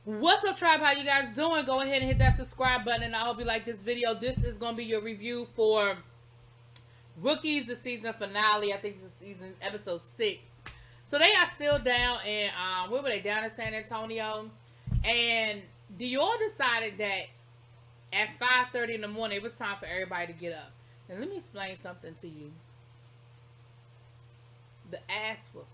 What's up, tribe? How you guys doing? Go ahead and hit that subscribe button, and I hope you like this video. This is going to be your review for Rookies, the season finale. I think it's season episode 6. So they are still down in where were they? Down in San Antonio, and Dior decided that at 5:30 in the morning it was time for everybody to get up. Now let me explain something to you. The ass whooping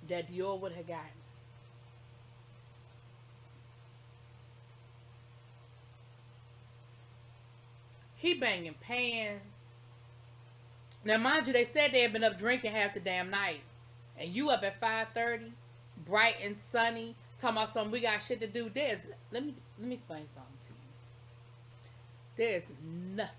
that Dior would have gotten. He banging pans. Now, mind you, they said they had been up drinking half the damn night. And you up at 5:30, bright and sunny, talking about something we got shit to do. Let me explain something to you. There's nothing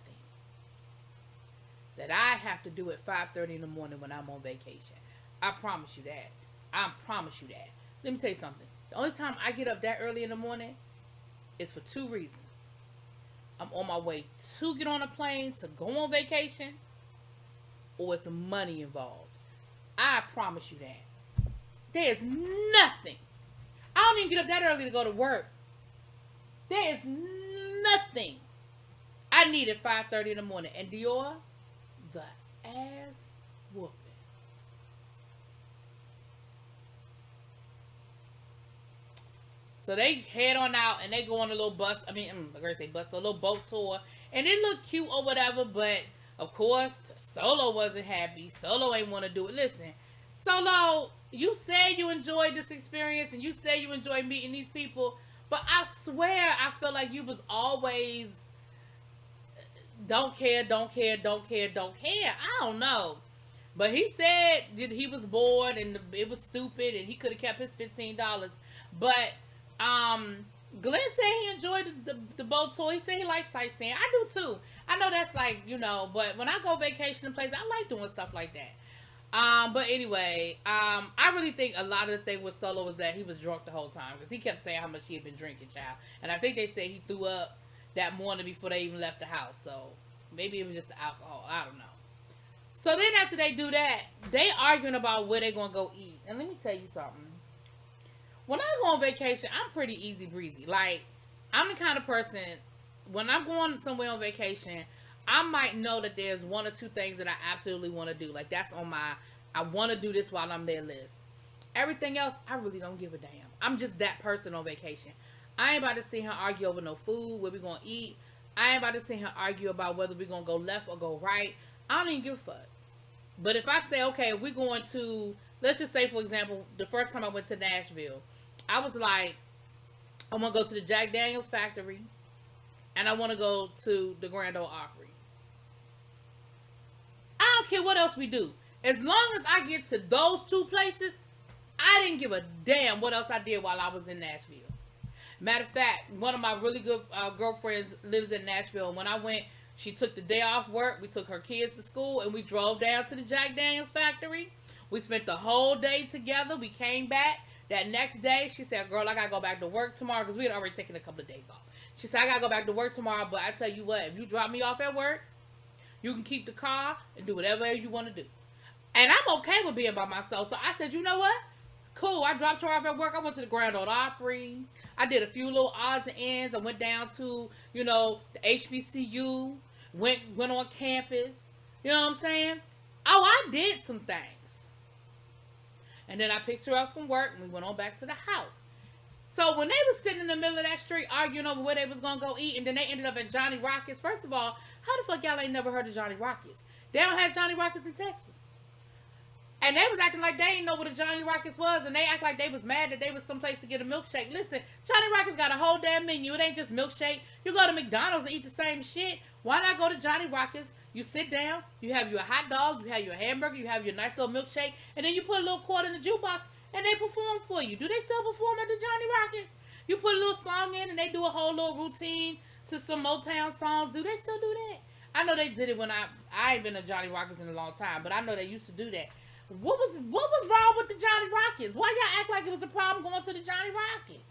that I have to do at 5:30 in the morning when I'm on vacation. I promise you that. I promise you that. Let me tell you something. The only time I get up that early in the morning is for 2 reasons. I'm on my way to get on a plane to go on vacation, or it's money involved. I promise you that. There's nothing. I don't even get up that early to go to work. There's nothing I need at 5:30 in the morning. And Dior, the ass whooping. So they head on out and they go on a little bus. I mean, I'm going to say bus, a little boat tour. And it looked cute or whatever, but of course, Solo wasn't happy. Solo ain't want to do it. Listen, Solo, you say you enjoyed this experience and you say you enjoyed meeting these people, but I swear I felt like you was always don't care, don't care, don't care, don't care. I don't know. But he said that he was bored and it was stupid and he could have kept his $15. But Glenn said he enjoyed the boat tour. He said he likes sightseeing. I do too. I know that's like, but when I go vacation in places, I like doing stuff like that. But anyway, I really think a lot of the thing with Solo was that he was drunk the whole time because he kept saying how much he had been drinking, child. And I think they said he threw up that morning before they even left the house. So maybe it was just the alcohol. I don't know. So then after they do that, they arguing about where they gonna go eat. And let me tell you something. When I go on vacation, I'm pretty easy breezy. Like, I'm the kind of person, when I'm going somewhere on vacation, I might know that there's 1 or 2 things that I absolutely want to do. Like, that's on my, I want to do this while I'm there list. Everything else, I really don't give a damn. I'm just that person on vacation. I ain't about to see her argue over no food, where we going to eat. I ain't about to see her argue about whether we're going to go left or go right. I don't even give a fuck. But if I say, okay, we're going to, let's just say, for example, the first time I went to Nashville, I was like, I want to go to the Jack Daniels factory, and I want to go to the Grand Ole Opry. I don't care what else we do. As long as I get to those 2 places, I didn't give a damn what else I did while I was in Nashville. Matter of fact, one of my really good girlfriends lives in Nashville. When I went, she took the day off work. We took her kids to school, and we drove down to the Jack Daniels factory. We spent the whole day together. We came back. That next day, she said, girl, I got to go back to work tomorrow because we had already taken a couple of days off. She said, I got to go back to work tomorrow, but I tell you what, if you drop me off at work, you can keep the car and do whatever you want to do. And I'm okay with being by myself. So I said, you know what? Cool. I dropped her off at work. I went to the Grand Ole Opry. I did a few little odds and ends. I went down to, the HBCU, went on campus. You know what I'm saying? Oh, I did some things. And then I picked her up from work and we went on back to the house. So when they was sitting in the middle of that street arguing over where they was going to go eat, and then they ended up at Johnny Rockets. First of all, how the fuck y'all ain't never heard of Johnny Rockets? They don't have Johnny Rockets in Texas. And they was acting like they didn't know what a Johnny Rockets was, and they act like they was mad that they was someplace to get a milkshake. Listen, Johnny Rockets got a whole damn menu. It ain't just milkshake. You go to McDonald's and eat the same shit. Why not go to Johnny Rockets? You sit down, you have your hot dog, you have your hamburger, you have your nice little milkshake, and then you put a little quarter in the jukebox, and they perform for you. Do they still perform at the Johnny Rockets? You put a little song in, and they do a whole little routine to some Motown songs. Do they still do that? I know they did it when I ain't been to Johnny Rockets in a long time, but I know they used to do that. What was wrong with the Johnny Rockets? Why y'all act like it was a problem going to the Johnny Rockets?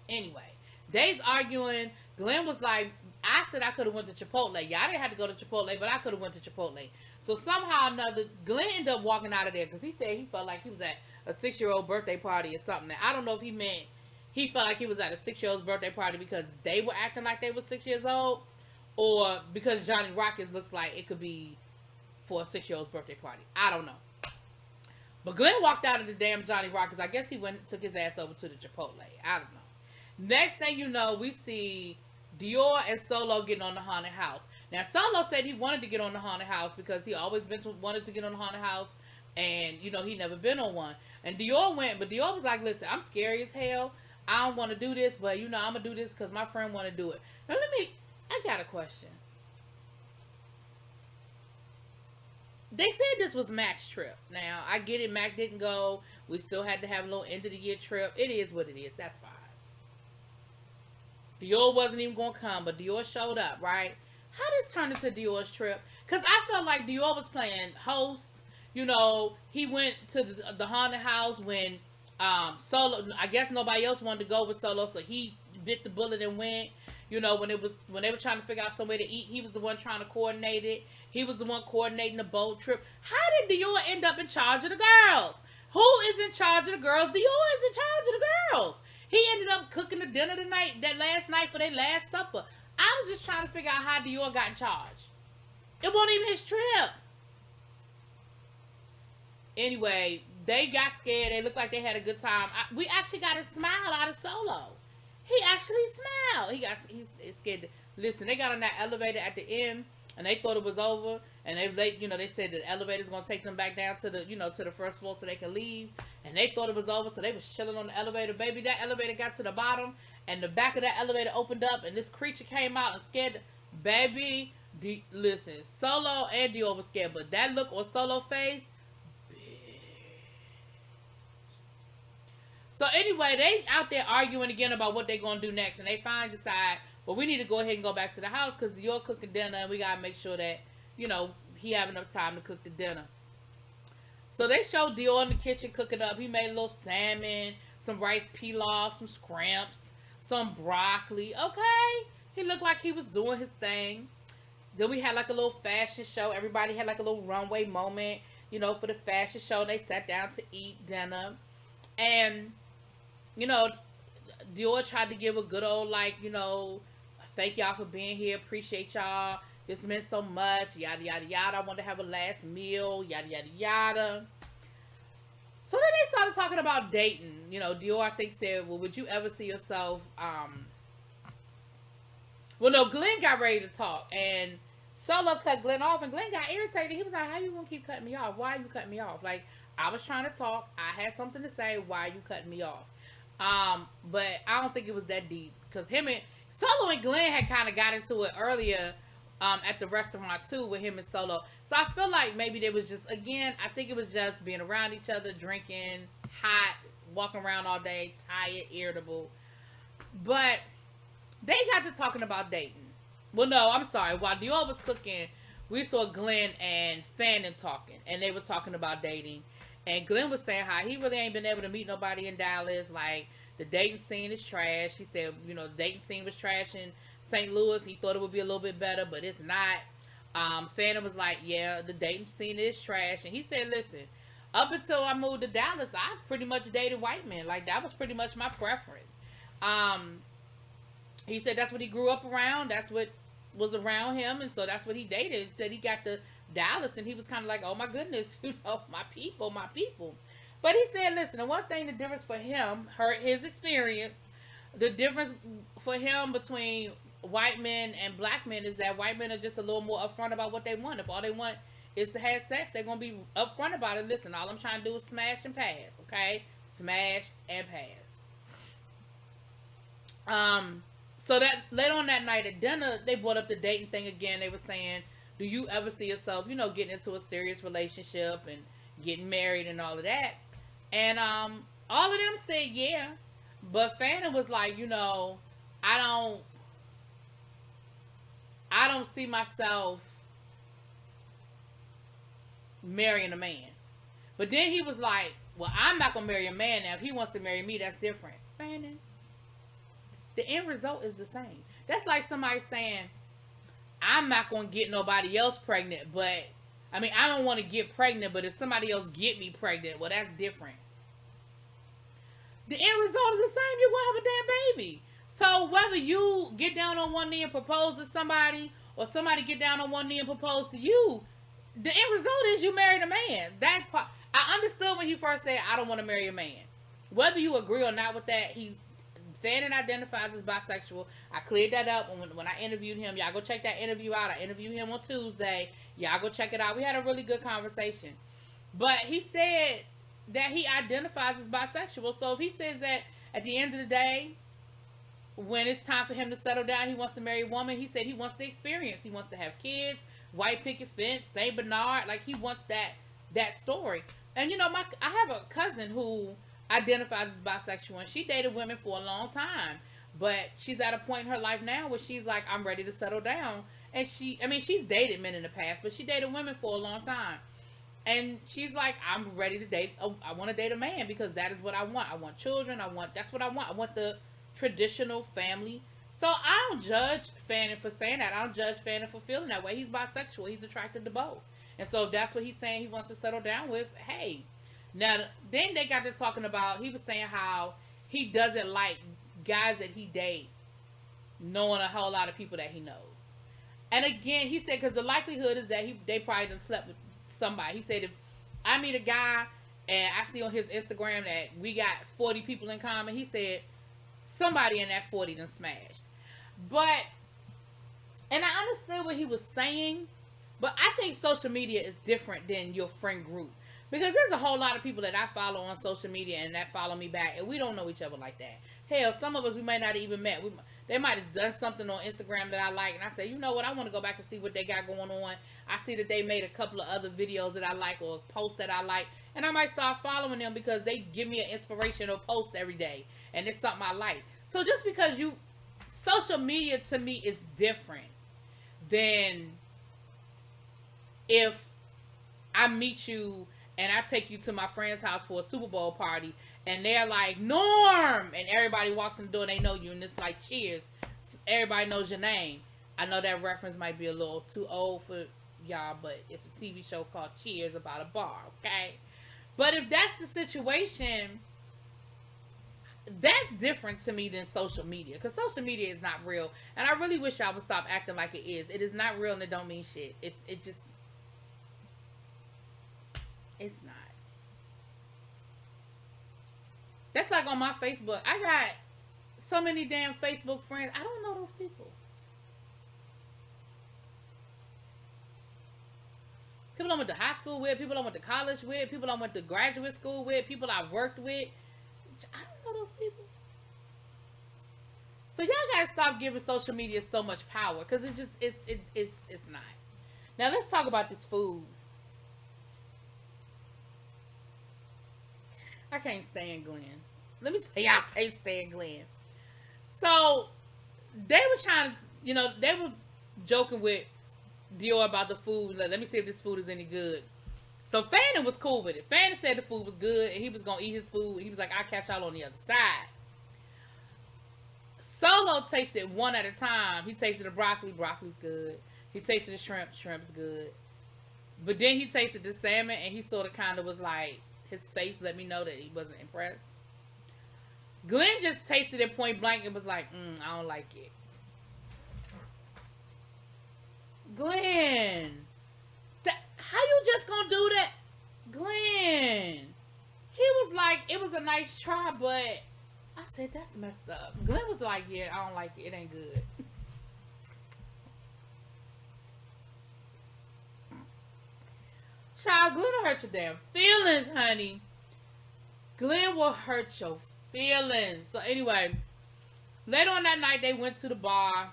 Anyway, they's arguing. Glenn was like, I said I could have went to Chipotle. Yeah, I didn't have to go to Chipotle, but I could have went to Chipotle. So somehow or another, Glenn ended up walking out of there because he said he felt like he was at a 6-year-old birthday party or something. I don't know if he meant he felt like he was at a 6-year-old's birthday party because they were acting like they were 6 years old, or because Johnny Rockets looks like it could be for a 6-year-old's birthday party. I don't know. But Glenn walked out of the damn Johnny Rockets. I guess he took his ass over to the Chipotle. I don't know. Next thing you know, we see Dior and Solo getting on the haunted house. Now, Solo said he wanted to get on the haunted house because he always wanted to get on the haunted house, and, you know, he never been on one. And Dior went, but Dior was like, listen, I'm scary as hell. I don't want to do this, but, you know, I'm going to do this because my friend want to do it. Now, I got a question. They said this was Mac's trip. Now, I get it. Mac didn't go. We still had to have a little end of the year trip. It is what it is. That's fine. Dior wasn't even going to come, but Dior showed up, right? How this turned into Dior's trip? Because I felt like Dior was playing host. You know, he went to the haunted house when Solo, I guess nobody else wanted to go with Solo, so he bit the bullet and went. You know, when they were trying to figure out somewhere to eat, he was the one trying to coordinate it. He was the one coordinating the boat trip. How did Dior end up in charge of the girls? Who is in charge of the girls? Dior is in charge of the girls. He ended up cooking the dinner that last night for their last supper. I was just trying to figure out how Dior got in charge. It wasn't even his trip. Anyway, they got scared. They looked like they had a good time. We actually got a smile out of Solo. He actually smiled. He's scared. Listen, they got on that elevator at the end, and they thought it was over. And they said the elevator's gonna take them back down to the first floor so they can leave. And they thought it was over, so they was chilling on the elevator. Baby, that elevator got to the bottom, and the back of that elevator opened up, and this creature came out and scared. Baby, listen, Solo and Dior was scared, but that look on Solo's face. So anyway, they out there arguing again about what they're going to do next. And they finally decide, well, we need to go ahead and go back to the house because Dior cooking dinner. And we got to make sure that, you know, he have enough time to cook the dinner. So they showed Dior in the kitchen cooking up. He made a little salmon, some rice pilaf, some scramps, some broccoli. Okay. He looked like he was doing his thing. Then we had like a little fashion show. Everybody had like a little runway moment, you know, for the fashion show. They sat down to eat dinner. And, you know, Dior tried to give a good old, like, you know, thank y'all for being here. Appreciate y'all. This meant so much. Yada, yada, yada. I want to have a last meal. Yada, yada, yada. So then they started talking about dating. You know, Dior, I think, said, well, would you ever see yourself, well, no, Glenn got ready to talk. And Solo cut Glenn off. And Glenn got irritated. He was like, how you going to keep cutting me off? Why are you cutting me off? Like, I was trying to talk. I had something to say. Why are you cutting me off? But I don't think it was that deep. Because Solo and Glenn had kind of got into it earlier at the restaurant too with him and Solo. So I feel like maybe they was just, again, I think it was just being around each other, drinking, hot, walking around all day, tired, irritable. But they got to talking about dating. Well, no, I'm sorry. While Dior was cooking, we saw Glenn and Fannin talking. And they were talking about dating. And Glenn was saying how he really ain't been able to meet nobody in Dallas. Like, the dating scene is trash. He said, you know, the dating scene was trash in St. Louis. He thought it would be a little bit better, but it's not. Fannin was like, yeah, the dating scene is trash. And he said, listen, up until I moved to Dallas, I pretty much dated white men. Like, that was pretty much my preference. He said that's what he grew up around. That's what was around him. And so that's what he dated. He said he got to Dallas and he was kind of like, oh my goodness, you know, my people. But he said, listen, the one thing, the difference for him, his experience, the difference for him between white men and black men is that white men are just a little more upfront about what they want. If all they want is to have sex, they're going to be upfront about it. Listen, all I'm trying to do is smash and pass, okay? Smash and pass. So that later on that night at dinner, they brought up the dating thing again. They were saying, do you ever see yourself, you know, getting into a serious relationship and getting married and all of that? And all of them said yeah. But Fannin was like, you know, I don't see myself marrying a man. But then he was like, well, I'm not going to marry a man now. If he wants to marry me, that's different. Fannin, the end result is the same. That's like somebody saying, I'm not going to get nobody else pregnant, but, I mean, I don't want to get pregnant, but if somebody else get me pregnant, well, that's different. the end result is the same. You're gonna have a damn baby. So whether you get down on one knee and propose to somebody, or somebody get down on one knee and propose to you, the end result is you married a man. That part, I understood when he first said, "I don't want to marry a man." Whether you agree or not with that, he's saying and identifies as bisexual. I cleared that up when I interviewed him. Y'all go check that interview out. I interviewed him on Tuesday. Y'all go check it out. We had a really good conversation. But he said that he identifies as bisexual. So if he says that at the end of the day, when it's time for him to settle down, he wants to marry a woman, he said he wants the experience. He wants to have kids, white picket fence, Saint Bernard. Like, he wants that story. And you know, I have a cousin who identifies as bisexual, and she dated women for a long time, but she's at a point in her life now where she's like, I'm ready to settle down. And she's dated men in the past, but she dated women for a long time, and she's like, I'm ready to date. I want to date a man because that is what I want. I want children. That's what I want. I want the traditional family. So I don't judge Fannin for saying that. I don't judge Fannin for feeling that way. He's bisexual. He's attracted to both. And so if that's what he's saying he wants to settle down with, hey. Now, then they got to talking about, he was saying how he doesn't like guys that he date knowing a whole lot of people that he knows. And again, he said, because the likelihood is that they probably done slept with somebody. He said, if I meet a guy and I see on his Instagram that we got 40 people in common, he said, somebody in that 40 done smashed. But, and I understood what he was saying, but I think social media is different than your friend group. Because there's a whole lot of people that I follow on social media and that follow me back, and we don't know each other like that. Hell, some of us, we might not have even met. They might have done something on Instagram that I like, and I say, you know what, I want to go back and see what they got going on. I see that they made a couple of other videos that I like, or posts that I like, and I might start following them because they give me an inspirational post every day, and it's something I like. So just because social media to me is different than if I meet you and I take you to my friend's house for a Super Bowl party, and they're like, Norm! And everybody walks in the door and they know you, and it's like, cheers. Everybody knows your name. I know that reference might be a little too old for y'all, but it's a TV show called Cheers about a bar, okay? But if that's the situation, that's different to me than social media. Because social media is not real. And I really wish y'all would stop acting like it is. It is not real and it don't mean shit. It's not. That's like on my Facebook. I got so many damn Facebook friends. I don't know those people. People I went to high school with, people I went to college with, people I went to graduate school with, people I worked with. I don't know those people. So y'all gotta stop giving social media so much power, because it's not. Now let's talk about this food. I can't stand Glenn. Let me tell y'all, I can't stand Glenn. So, they were trying to, they were joking with Dior about the food. Like, let me see if this food is any good. So, Fannin was cool with it. Fannin said the food was good, and he was going to eat his food. He was like, I'll catch y'all on the other side. Solo tasted one at a time. He tasted the broccoli. Broccoli's good. He tasted the shrimp. Shrimp's good. But then he tasted the salmon, and he sort of kind of was like, his face let me know that he wasn't impressed. Glenn just tasted it point blank and was like, I don't like it. Glenn, how you just gonna do that? Glenn, he was like, it was a nice try, but I said, that's messed up. Glenn was like, yeah, I don't like it. It ain't good. Child, Glenn will hurt your damn feelings, honey. Glenn will hurt your feelings. So anyway, later on that night, they went to the bar.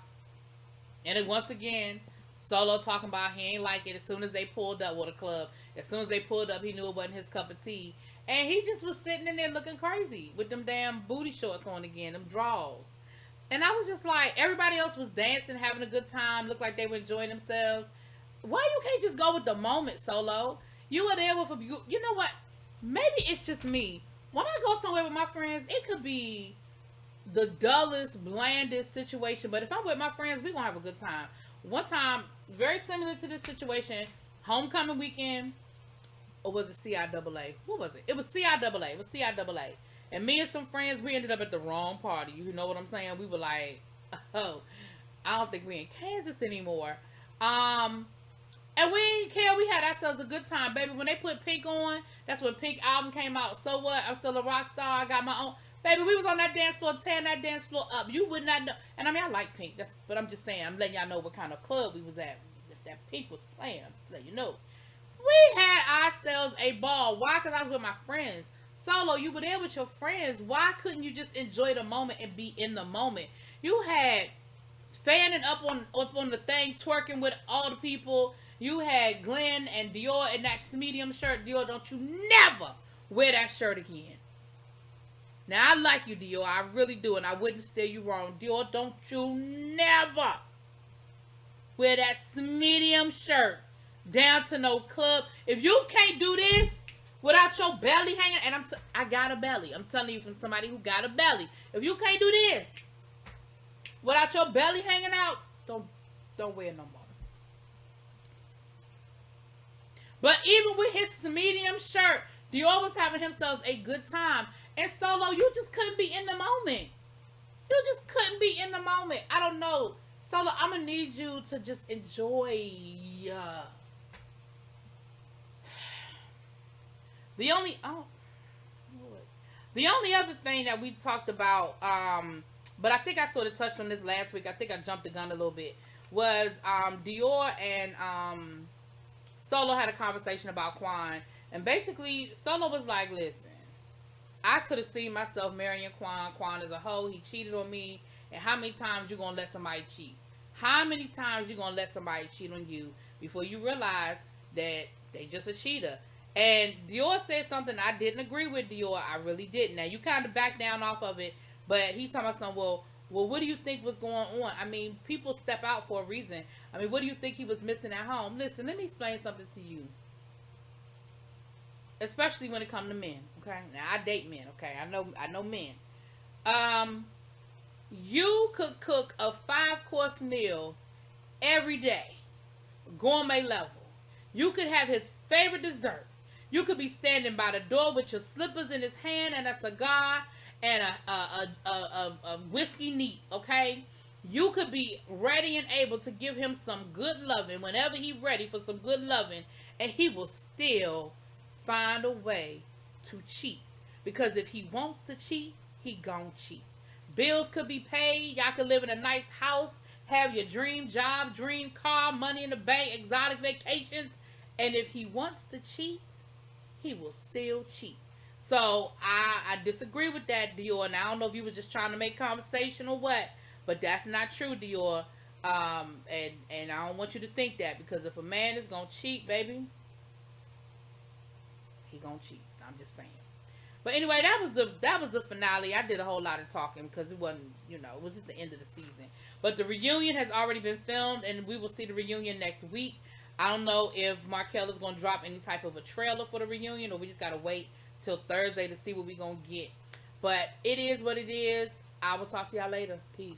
And then once again, Solo talking about he ain't like it as soon as they pulled up with a club. As soon as they pulled up, he knew it wasn't his cup of tea. And he just was sitting in there looking crazy with them damn booty shorts on again, them draws. And I was just like, everybody else was dancing, having a good time, looked like they were enjoying themselves. Why you can't just go with the moment, Solo? You were there with a... You know what? Maybe it's just me. When I go somewhere with my friends, it could be the dullest, blandest situation. But if I'm with my friends, we're going to have a good time. One time, very similar to this situation, homecoming weekend, or was it CIAA? What was it? It was CIAA. It was CIAA. And me and some friends, we ended up at the wrong party. You know what I'm saying? We were like, oh, I don't think we in Kansas anymore. And we didn't care. We had ourselves a good time, baby. When they put Pink on, that's when Pink album came out. So what? I'm still a rock star. I got my own. Baby, we was on that dance floor, tearing that dance floor up. You would not know. And I mean, I like Pink. But I'm just saying, I'm letting y'all know what kind of club we was at. That Pink was playing. I'm just letting you know. We had ourselves a ball. Why? Because I was with my friends. Solo, you were there with your friends. Why couldn't you just enjoy the moment and be in the moment? You had fanning up on the thing, twerking with all the people. You had Glenn and Dior in that medium shirt. Dior, don't you never wear that shirt again. Now, I like you, Dior. I really do, and I wouldn't steer you wrong. Dior, don't you never wear that medium shirt down to no club. If you can't do this without your belly hanging, and I got a belly. I'm telling you from somebody who got a belly. If you can't do this without your belly hanging out, don't wear no more. But even with his medium shirt, Dior was having himself a good time. And Solo, you just couldn't be in the moment. You just couldn't be in the moment. I don't know. Solo, I'm going to need you to just enjoy. The only other thing that we talked about, but I think I sort of touched on this last week. I think I jumped the gun a little bit. Was Dior and Solo had a conversation about Quan, and basically Solo was like, "Listen, I could have seen myself marrying Quan. Quan is a hoe. He cheated on me. And how many times you gonna let somebody cheat? How many times you gonna let somebody cheat on you before you realize that they just a cheater?" And Dior said something I didn't agree with. Dior, I really didn't. Now you kind of backed down off of it, but he talking about something. Well, what do you think was going on? I mean, people step out for a reason. I mean, what do you think he was missing at home? Listen, let me explain something to you. Especially when it comes to men, okay? Now, I date men, okay? I know men. You could cook a 5-course meal every day, gourmet level. You could have his favorite dessert. You could be standing by the door with your slippers in his hand and a cigar and a whiskey neat, okay? You could be ready and able to give him some good loving whenever he's ready for some good loving, and he will still find a way to cheat. Because if he wants to cheat, he gon' cheat. Bills could be paid. Y'all could live in a nice house, have your dream job, dream car, money in the bank, exotic vacations. And if he wants to cheat, he will still cheat. So I disagree with that, Dior. And I don't know if you were just trying to make conversation or what, but that's not true, Dior. And I don't want you to think that, because if a man is gonna cheat, baby, he gonna cheat. I'm just saying. But anyway, that was the finale. I did a whole lot of talking because it wasn't, it was at the end of the season. But the reunion has already been filmed, and we will see the reunion next week. I don't know if Markel is going to drop any type of a trailer for the reunion, or we just got to wait till Thursday to see what we're going to get. But it is what it is. I will talk to y'all later. Peace.